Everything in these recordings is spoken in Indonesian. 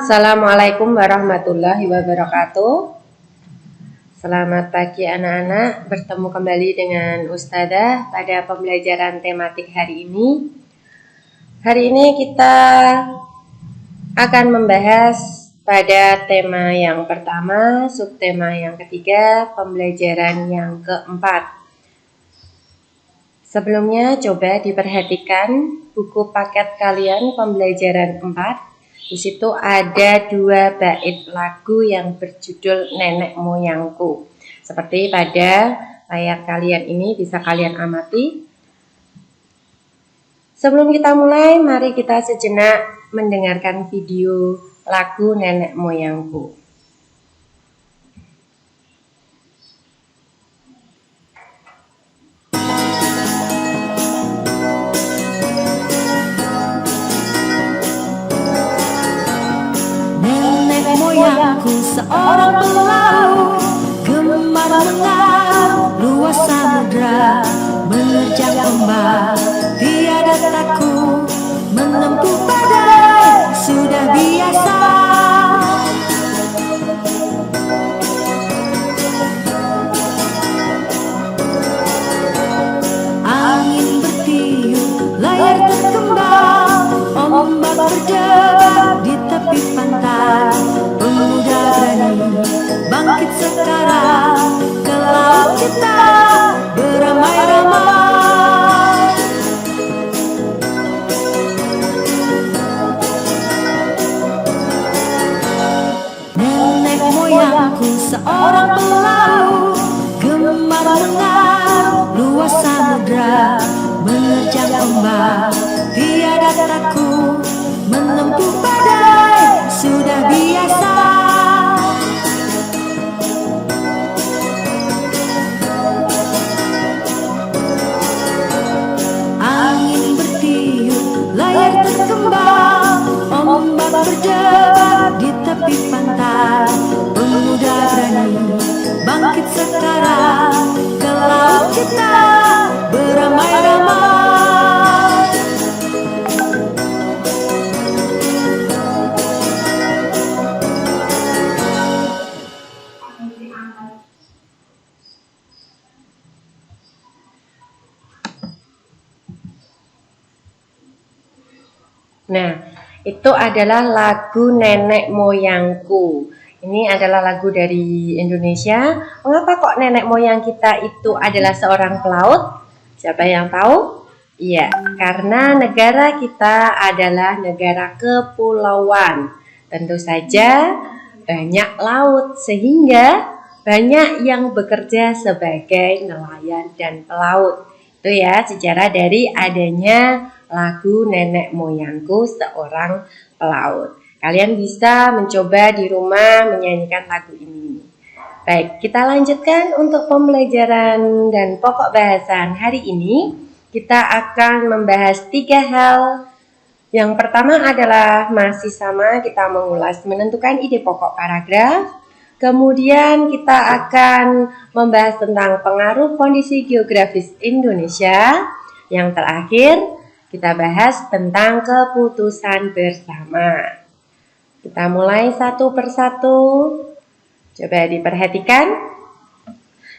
Assalamualaikum warahmatullahi wabarakatuh. Selamat pagi anak-anak, bertemu kembali dengan Ustadzah pada pembelajaran tematik hari ini. Hari ini kita akan membahas pada tema yang pertama, subtema yang ketiga, pembelajaran yang keempat. Sebelumnya coba diperhatikan buku paket kalian pembelajaran 4. Di situ ada 2 bait lagu yang berjudul Nenek Moyangku. Seperti pada layar kalian ini bisa kalian amati. Sebelum kita mulai, mari kita sejenak mendengarkan video lagu Nenek Moyangku. Moyangku seorang pelaut, gemar mengarung luas samudra, menerjang ombak, tiada takut, menempuh badai sudah biasa. Angin bertiup, layar terkembang, ombak berdebar di tepi pantai. Pemuda berani bangkit sekarang, ke laut kita beramai-ramai. Nenek moyangku seorang pelaut, gemar mengarung luas samudra, menerjang ombak, tiada takut, menempuh badai sudah biasa. Angin bertiup, layar terkembang, ombak berdebar di tepi pantai. Pemuda berani bangkit sekarang, ke laut kita beramai-ramai. Nah, itu adalah lagu Nenek Moyangku. Ini adalah lagu dari Indonesia. Mengapa kok nenek moyang kita itu adalah seorang pelaut? Siapa yang tahu? Iya, karena negara kita adalah negara kepulauan. Tentu saja banyak laut, sehingga banyak yang bekerja sebagai nelayan dan pelaut. Itu ya sejarah dari adanya lagu Nenek Moyangku seorang pelaut. Kalian bisa mencoba di rumah menyanyikan lagu ini. Baik, kita lanjutkan untuk pembelajaran dan pokok bahasan hari ini. Kita akan membahas 3 hal. Yang pertama adalah masih sama, kita mengulas menentukan ide pokok paragraf. Kemudian kita akan membahas tentang pengaruh kondisi geografis Indonesia. Yang terakhir, kita bahas tentang keputusan bersama. Kita mulai satu persatu. Coba diperhatikan.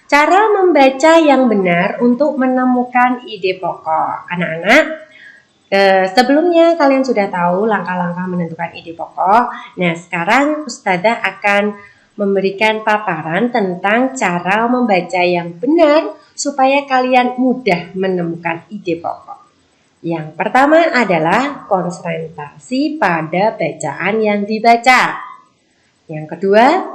Cara membaca yang benar untuk menemukan ide pokok. Anak-anak, sebelumnya kalian sudah tahu langkah-langkah menentukan ide pokok. Nah, sekarang Ustadzah akan memberikan paparan tentang cara membaca yang benar supaya kalian mudah menemukan ide pokok. Yang pertama adalah konsentrasi pada bacaan yang dibaca. Yang kedua,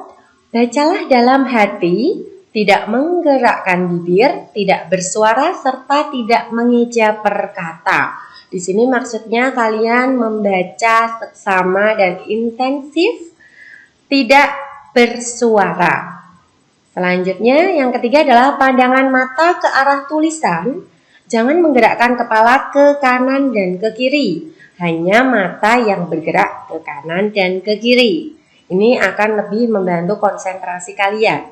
bacalah dalam hati, tidak menggerakkan bibir, tidak bersuara, serta tidak mengeja per kata. Di sini maksudnya kalian membaca seksama dan intensif, tidak bersuara. Selanjutnya, yang ketiga adalah pandangan mata ke arah tulisan. Jangan menggerakkan kepala ke kanan dan ke kiri. Hanya mata yang bergerak ke kanan dan ke kiri. Ini akan lebih membantu konsentrasi kalian.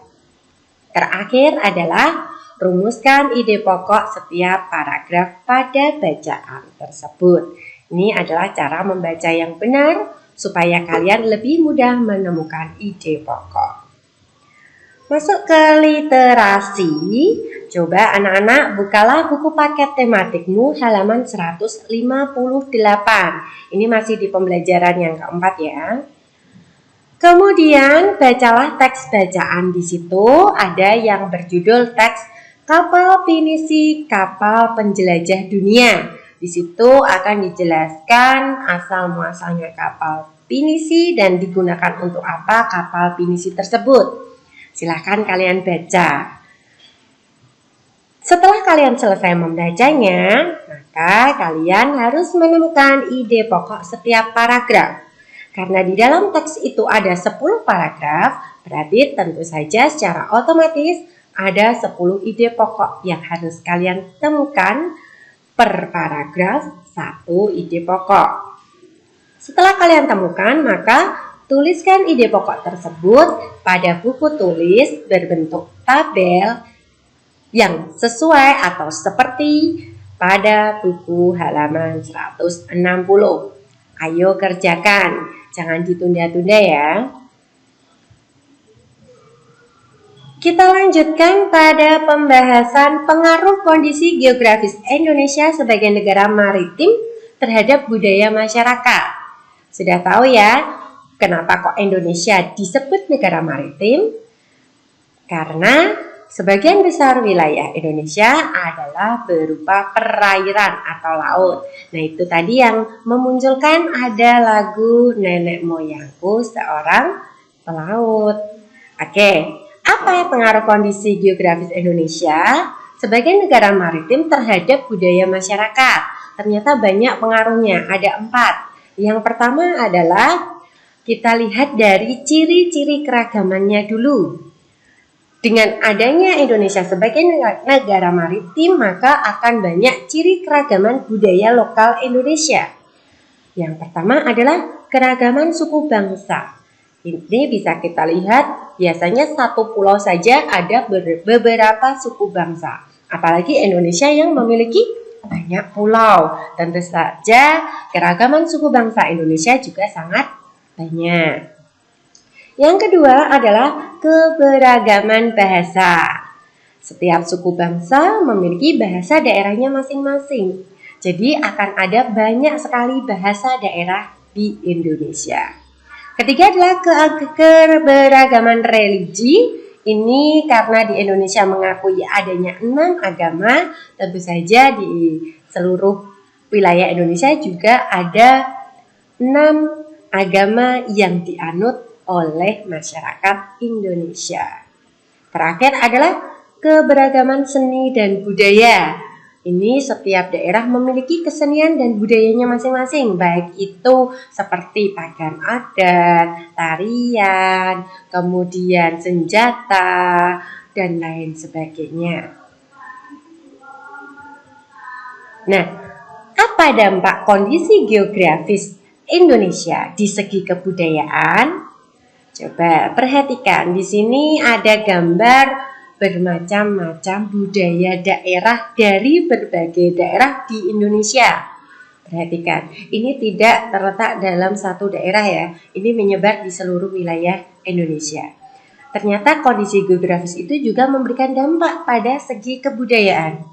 Terakhir adalah rumuskan ide pokok setiap paragraf pada bacaan tersebut. Ini adalah cara membaca yang benar supaya kalian lebih mudah menemukan ide pokok. Masuk ke literasi. Coba anak-anak bukalah buku paket tematikmu halaman 158. Ini masih di pembelajaran yang keempat ya. Kemudian bacalah teks bacaan. Di situ ada yang berjudul teks Kapal Pinisi Kapal Penjelajah Dunia. Di situ akan dijelaskan asal muasalnya kapal pinisi dan digunakan untuk apa kapal pinisi tersebut. Silahkan kalian baca. Setelah kalian selesai membacanya, maka kalian harus menemukan ide pokok setiap paragraf. Karena di dalam teks itu ada 10 paragraf, berarti tentu saja secara otomatis ada 10 ide pokok yang harus kalian temukan per paragraf 1 ide pokok. Setelah kalian temukan, maka tuliskan ide pokok tersebut pada buku tulis berbentuk tabel yang sesuai atau seperti pada buku halaman 160. Ayo kerjakan, jangan ditunda-tunda ya. Kita lanjutkan pada pembahasan pengaruh kondisi geografis Indonesia sebagai negara maritim terhadap budaya masyarakat. Sudah tahu ya, kenapa kok Indonesia disebut negara maritim? Karena sebagian besar wilayah Indonesia adalah berupa perairan atau laut. Nah, itu tadi yang memunculkan ada lagu Nenek Moyangku Seorang Pelaut. Oke, apa pengaruh kondisi geografis Indonesia sebagai negara maritim terhadap budaya masyarakat? Ternyata banyak pengaruhnya, ada 4. Yang pertama adalah kita lihat dari ciri-ciri keragamannya dulu. Dengan adanya Indonesia sebagai negara maritim, maka akan banyak ciri keragaman budaya lokal Indonesia. Yang pertama adalah keragaman suku bangsa. Ini bisa kita lihat, biasanya satu pulau saja ada beberapa suku bangsa. Apalagi Indonesia yang memiliki banyak pulau. Tentu saja keragaman suku bangsa Indonesia juga sangat banyak. Yang kedua adalah keberagaman bahasa. Setiap suku bangsa memiliki bahasa daerahnya masing-masing. Jadi akan ada banyak sekali bahasa daerah di Indonesia. Ketiga adalah keberagaman religi. Ini karena di Indonesia mengakui adanya 6 agama, tentu saja di seluruh wilayah Indonesia juga ada 6 agama yang dianut oleh masyarakat Indonesia. Terakhir adalah keberagaman seni dan budaya. Ini setiap daerah memiliki kesenian dan budayanya masing-masing, baik itu seperti pakaian adat, tarian, kemudian senjata, dan lain sebagainya. Nah, apa dampak kondisi geografis Indonesia di segi kebudayaan? Coba perhatikan, di sini ada gambar bermacam-macam budaya daerah dari berbagai daerah di Indonesia. Perhatikan, ini tidak terletak dalam satu daerah ya, ini menyebar di seluruh wilayah Indonesia. Ternyata kondisi geografis itu juga memberikan dampak pada segi kebudayaan.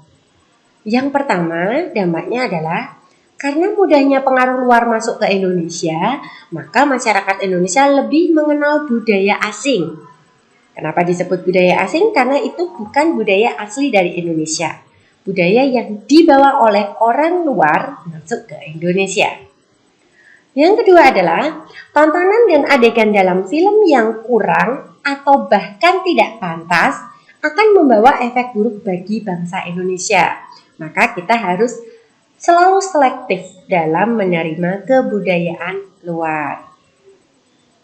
Yang pertama, dampaknya adalah karena mudahnya pengaruh luar masuk ke Indonesia, maka masyarakat Indonesia lebih mengenal budaya asing. Kenapa disebut budaya asing? Karena itu bukan budaya asli dari Indonesia. Budaya yang dibawa oleh orang luar masuk ke Indonesia. Yang kedua adalah tontonan dan adegan dalam film yang kurang atau bahkan tidak pantas akan membawa efek buruk bagi bangsa Indonesia. Maka kita harus selalu selektif dalam menerima kebudayaan luar.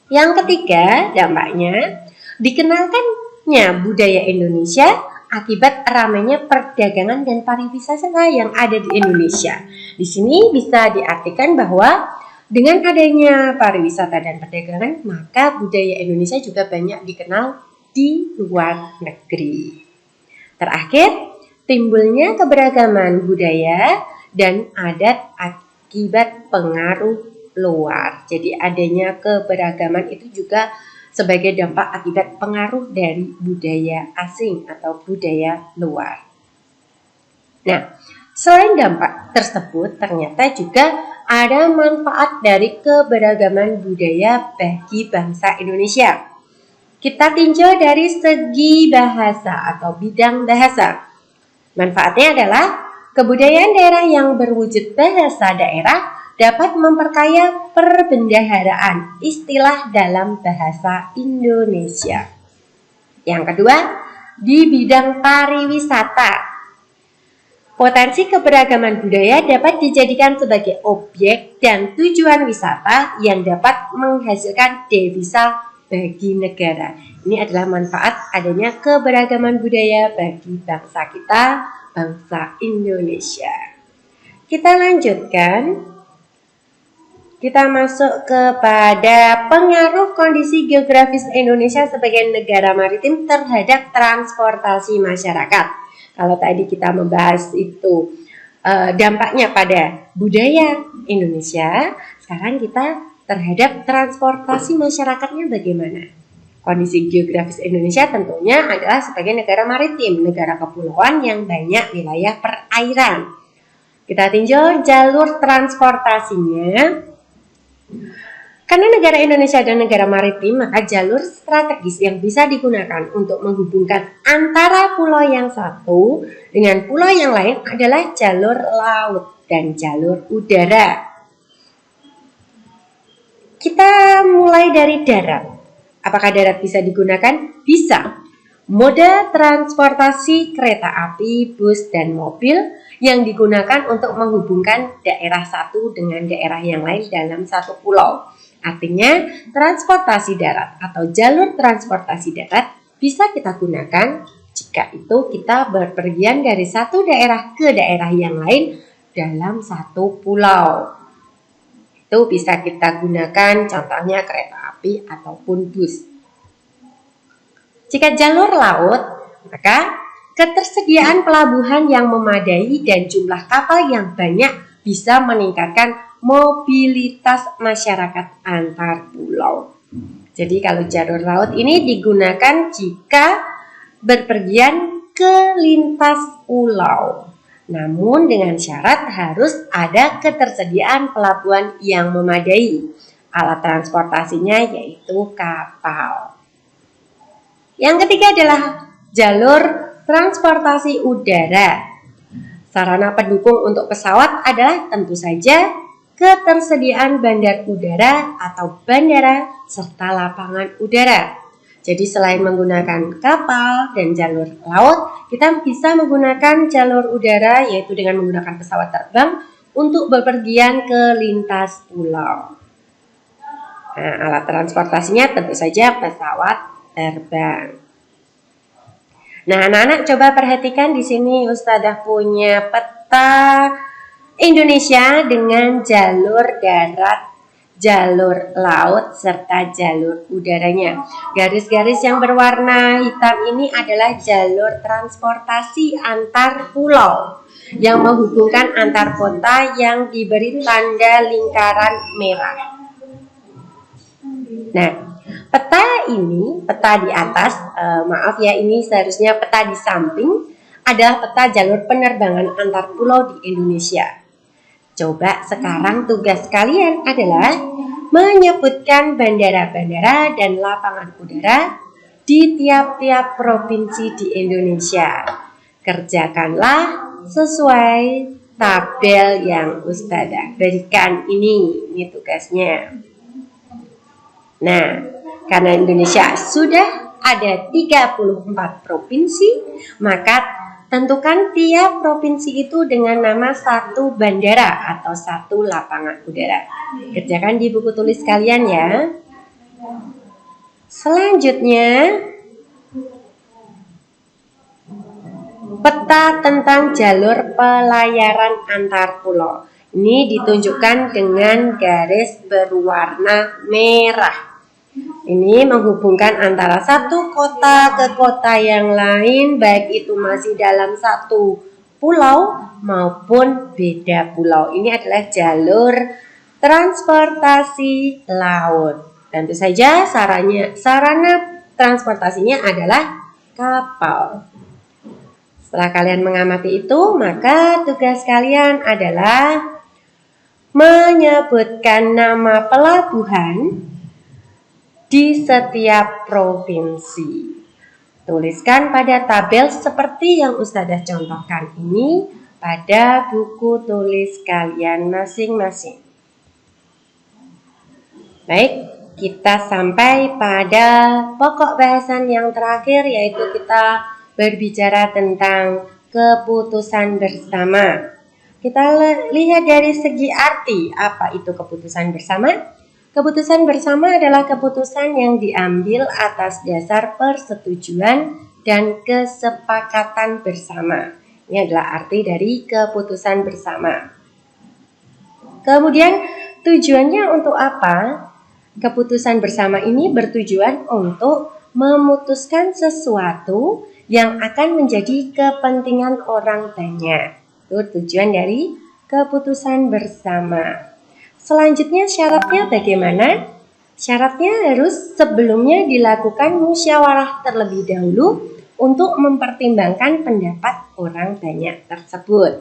Yang ketiga, dampaknya dikenalkannya budaya Indonesia akibat ramainya perdagangan dan pariwisata yang ada di Indonesia. Di sini bisa diartikan bahwa dengan adanya pariwisata dan perdagangan, maka budaya Indonesia juga banyak dikenal di luar negeri. Terakhir, timbulnya keberagaman budaya dan adat akibat pengaruh luar. Jadi adanya keberagaman itu juga sebagai dampak akibat pengaruh dari budaya asing atau budaya luar. Nah, selain dampak tersebut, ternyata juga ada manfaat dari keberagaman budaya bagi bangsa Indonesia. Kita tinjau dari segi bahasa atau bidang bahasa. Manfaatnya adalah kebudayaan daerah yang berwujud bahasa daerah dapat memperkaya perbendaharaan istilah dalam bahasa Indonesia. Yang kedua, di bidang pariwisata. Potensi keberagaman budaya dapat dijadikan sebagai objek dan tujuan wisata yang dapat menghasilkan devisa bagi negara. Ini adalah manfaat adanya keberagaman budaya bagi bangsa kita, bangsa Indonesia. Kita lanjutkan. Kita masuk kepada pengaruh kondisi geografis Indonesia sebagai negara maritim terhadap transportasi masyarakat. Kalau tadi kita membahas itu dampaknya pada budaya Indonesia, sekarang kita terhadap transportasi masyarakatnya bagaimana? Kondisi geografis Indonesia tentunya adalah sebagai negara maritim, negara kepulauan yang banyak wilayah perairan. Kita tinjau jalur transportasinya. Karena negara Indonesia adalah negara maritim, maka jalur strategis yang bisa digunakan untuk menghubungkan antara pulau yang satu dengan pulau yang lain adalah jalur laut dan jalur udara. Kita mulai dari darat. Apakah darat bisa digunakan? Bisa. Moda transportasi kereta api, bus, dan mobil yang digunakan untuk menghubungkan daerah satu dengan daerah yang lain dalam satu pulau. Artinya, transportasi darat atau jalur transportasi darat bisa kita gunakan jika itu kita berpergian dari satu daerah ke daerah yang lain dalam satu pulau. Itu bisa kita gunakan contohnya kereta api ataupun bus. Jika jalur laut, maka ketersediaan pelabuhan yang memadai dan jumlah kapal yang banyak bisa meningkatkan mobilitas masyarakat antar pulau. Jadi kalau jalur laut ini digunakan jika berpergian ke lintas pulau. Namun dengan syarat harus ada ketersediaan pelabuhan yang memadai. Alat transportasinya yaitu kapal. Yang ketiga adalah jalur transportasi udara. Sarana pendukung untuk pesawat adalah tentu saja ketersediaan bandar udara atau bandara serta lapangan udara. Jadi selain menggunakan kapal dan jalur laut, kita bisa menggunakan jalur udara yaitu dengan menggunakan pesawat terbang untuk bepergian ke lintas pulau. Nah, alat transportasinya tentu saja pesawat terbang. Nah, anak-anak coba perhatikan di sini Ustadzah punya peta Indonesia dengan jalur darat, jalur laut, serta jalur udaranya. Garis-garis yang berwarna hitam ini adalah jalur transportasi antar pulau yang menghubungkan antar kota yang diberi tanda lingkaran merah. Nah, peta ini, peta di atas, maaf ya ini seharusnya peta di samping, adalah peta jalur penerbangan antar pulau di Indonesia. Coba sekarang tugas kalian adalah menyebutkan bandara-bandara dan lapangan udara di tiap-tiap provinsi di Indonesia. Kerjakanlah sesuai tabel yang Ustadzah berikan ini tugasnya. Nah, karena Indonesia sudah ada 34 provinsi, maka tentukan tiap provinsi itu dengan nama satu bandara atau satu lapangan udara. Kerjakan di buku tulis kalian ya. Selanjutnya, peta tentang jalur pelayaran antar pulau. Ini ditunjukkan dengan garis berwarna merah. Ini menghubungkan antara satu kota ke kota yang lain, baik itu masih dalam satu pulau maupun beda pulau. Ini adalah jalur transportasi laut. Tentu saja sarana transportasinya adalah kapal. Setelah kalian mengamati itu, maka tugas kalian adalah menyebutkan nama pelabuhan di setiap provinsi. Tuliskan pada tabel seperti yang Ustadzah contohkan ini pada buku tulis kalian masing-masing. Baik, kita sampai pada pokok bahasan yang terakhir, yaitu kita berbicara tentang keputusan bersama. Kita lihat dari segi arti, apa itu keputusan bersama? Keputusan bersama adalah keputusan yang diambil atas dasar persetujuan dan kesepakatan bersama. Ini adalah arti dari keputusan bersama. Kemudian tujuannya untuk apa? Keputusan bersama ini bertujuan untuk memutuskan sesuatu yang akan menjadi kepentingan orang banyak. Itu tujuan dari keputusan bersama. Selanjutnya syaratnya bagaimana? Syaratnya harus sebelumnya dilakukan musyawarah terlebih dahulu untuk mempertimbangkan pendapat orang banyak tersebut.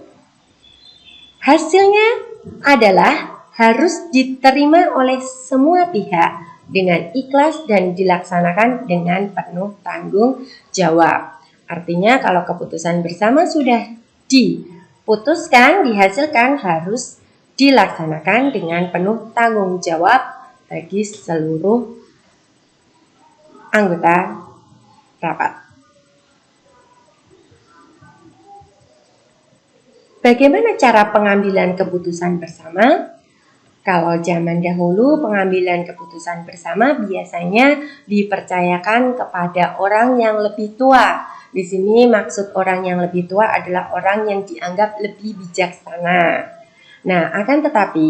Hasilnya adalah harus diterima oleh semua pihak dengan ikhlas dan dilaksanakan dengan penuh tanggung jawab. Artinya kalau keputusan bersama sudah diputuskan, dihasilkan, harus dilaksanakan dengan penuh tanggung jawab bagi seluruh anggota rapat. Bagaimana cara pengambilan keputusan bersama? Kalau zaman dahulu pengambilan keputusan bersama biasanya dipercayakan kepada orang yang lebih tua. Di sini maksud orang yang lebih tua adalah orang yang dianggap lebih bijaksana. Nah, akan tetapi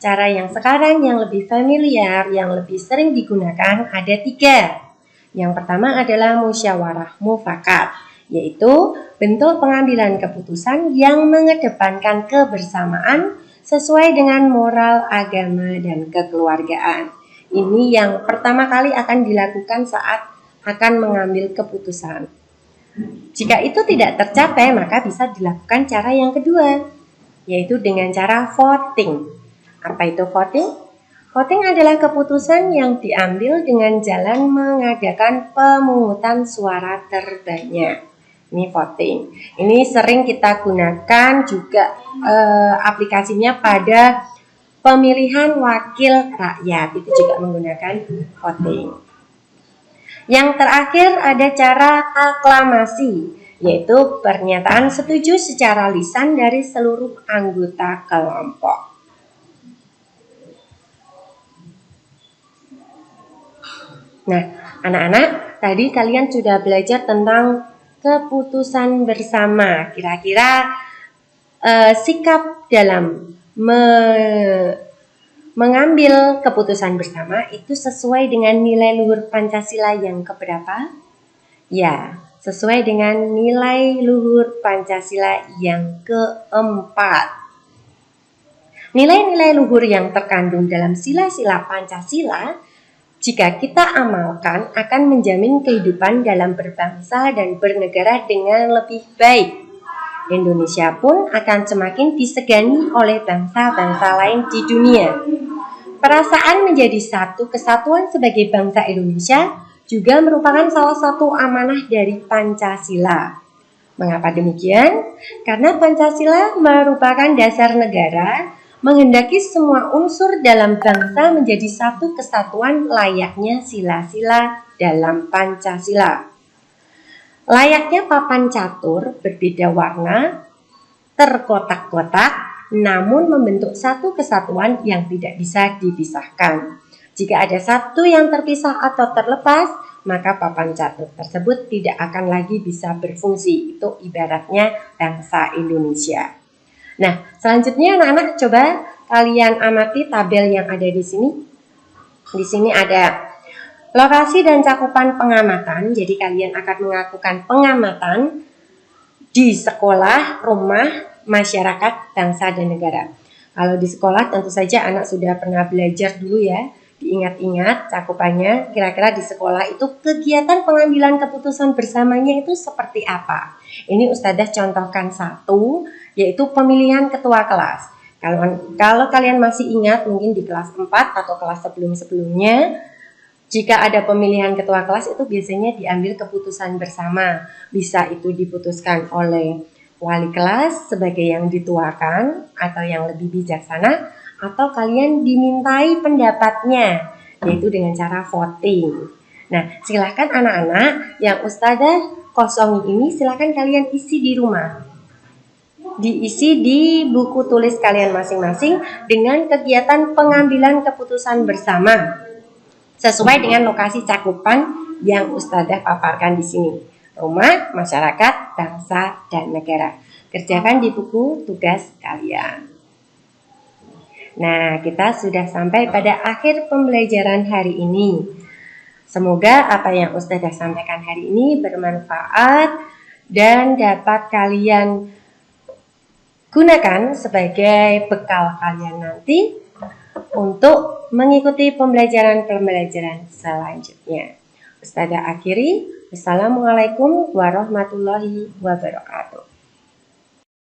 cara yang sekarang yang lebih familiar, yang lebih sering digunakan ada 3. Yang pertama adalah musyawarah mufakat, yaitu bentuk pengambilan keputusan yang mengedepankan kebersamaan sesuai dengan moral, agama, dan kekeluargaan. Ini yang pertama kali akan dilakukan saat akan mengambil keputusan. Jika itu tidak tercapai, maka bisa dilakukan cara yang kedua, yaitu dengan cara voting. Apa itu voting? Voting adalah keputusan yang diambil dengan jalan mengadakan pemungutan suara terbanyak. Ini voting. Ini sering kita gunakan juga aplikasinya pada pemilihan wakil rakyat. Itu juga menggunakan voting. Yang terakhir ada cara aklamasi, yaitu pernyataan setuju secara lisan dari seluruh anggota kelompok. Nah, anak-anak, tadi kalian sudah belajar tentang keputusan bersama. Kira-kira sikap dalam mengambil keputusan bersama itu sesuai dengan nilai luhur Pancasila yang keberapa? Ya, sesuai dengan nilai luhur Pancasila yang keempat. Nilai-nilai luhur yang terkandung dalam sila-sila Pancasila, jika kita amalkan, akan menjamin kehidupan dalam berbangsa dan bernegara dengan lebih baik. Indonesia pun akan semakin disegani oleh bangsa-bangsa lain di dunia. Perasaan menjadi satu kesatuan sebagai bangsa Indonesia juga merupakan salah satu amanah dari Pancasila. Mengapa demikian? Karena Pancasila merupakan dasar negara, menghendaki semua unsur dalam bangsa menjadi satu kesatuan layaknya sila-sila dalam Pancasila. Layaknya papan catur berbeda warna, terkotak-kotak, namun membentuk satu kesatuan yang tidak bisa dipisahkan. Jika ada satu yang terpisah atau terlepas, maka papan catur tersebut tidak akan lagi bisa berfungsi. Itu ibaratnya bangsa Indonesia. Nah, selanjutnya anak-anak coba kalian amati tabel yang ada di sini. Di sini ada lokasi dan cakupan pengamatan. Jadi kalian akan melakukan pengamatan di sekolah, rumah, masyarakat, bangsa, dan negara. Kalau di sekolah tentu saja anak sudah pernah belajar dulu ya, diingat-ingat cakupannya, kira-kira di sekolah itu kegiatan pengambilan keputusan bersamanya itu seperti apa. Ini Ustadzah contohkan satu, yaitu pemilihan ketua kelas. Kalau kalian masih ingat mungkin di kelas 4 atau kelas sebelum-sebelumnya, jika ada pemilihan ketua kelas itu biasanya diambil keputusan bersama. Bisa itu diputuskan oleh wali kelas sebagai yang dituakan atau yang lebih bijaksana, atau kalian dimintai pendapatnya, yaitu dengan cara voting. Nah, silahkan anak-anak yang Ustadzah kosongi ini silahkan kalian isi di rumah. Diisi di buku tulis kalian masing-masing dengan kegiatan pengambilan keputusan bersama sesuai dengan lokasi cakupan yang Ustadzah paparkan di sini. Rumah, masyarakat, bangsa, dan negara. Kerjakan di buku tugas kalian. Nah, kita sudah sampai pada akhir pembelajaran hari ini. Semoga apa yang Ustadzah sampaikan hari ini bermanfaat dan dapat kalian gunakan sebagai bekal kalian nanti untuk mengikuti pembelajaran selanjutnya. Ustadzah akhiri. Wassalamualaikum warahmatullahi wabarakatuh.